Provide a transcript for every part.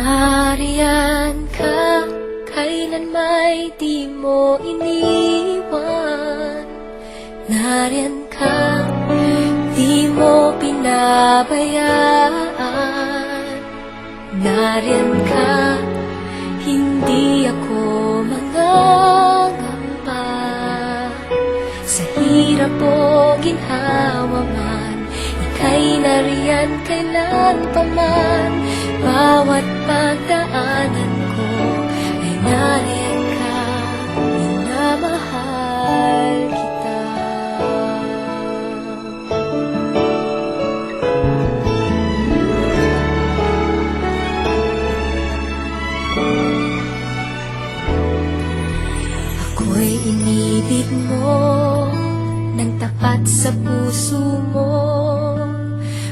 Nariyan ka, kailan may di mo iniwan. Nariyan ka, di mo pinabayaan. Nariyan ka, hindi ako mangangamba. Sa hirap o ginhawa man, ika'y nariyan kailan pa man. Bawat pagdaanan ko ay nariyan ka, minamahal kita. Ako'y inibig mo ng tapat sa puso mo.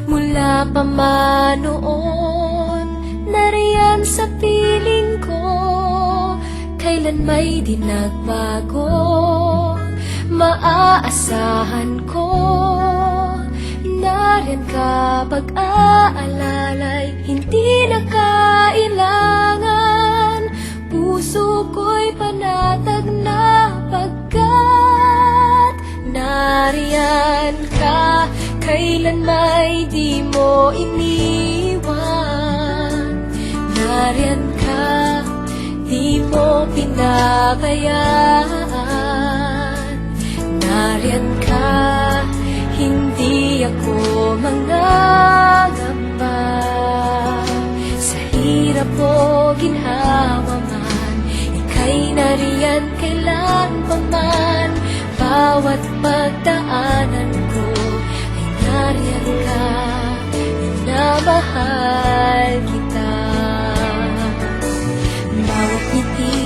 Mula pa man noon, nariyan sa piling ko. Kailan may di nagbago, maaasahan ko. Nariyan ka pag-aalalay, hindi na kailangan. Puso ko'y panatag na pagkat nariyan ka, kailan may di mo iniwan. Nariyan ka, di mo pinabayaan. Nariyan ka, hindi ako mangangamba. Sa hirap o ginhawa man, ika'y nariyan kailan pa man. Bawat pagdaanan ko ay nariyan ka, minamahal kita. Bawat ngiti,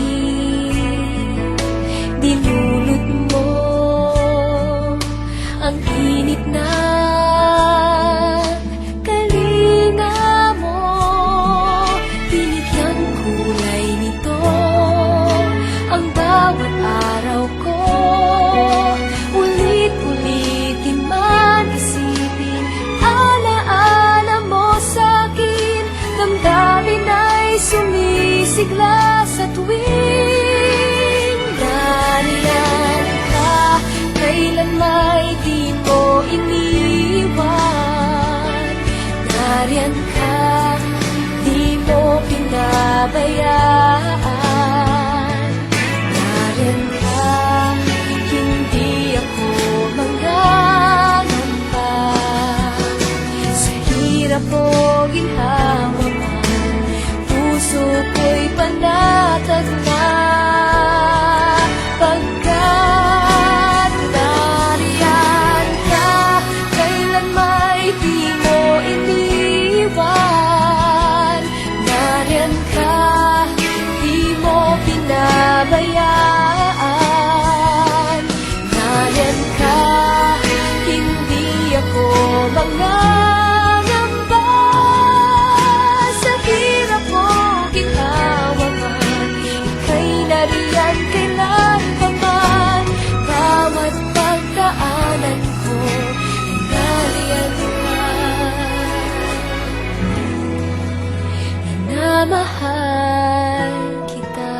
dinulot mo ang init na kalinga mo. Binigyan kulay nito ang bawat araw ko. Ulit-ulitin man isipin, alaala mo sa'kin. Damdamin ay sumisigla sa tuwing nariyan ka, kailan may di mo iniwan. Nariyan ka, di mo pinabayaan. Nariyan ka, hindi ako mangangamba. Sa hirap o ginhawa man, puso ko'y panatag na pagkat nariyan ka, kailan may di mo iniwan. Nariyan ka, di mo pinabayaan. Nariyan ka, hindi ako mangangamba. Sa hirap o ginhawa man, ika'y nariyan kailan pa man. Bawat pagdaanan ko ay nariyan ka, minamahal kita.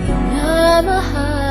Minamahal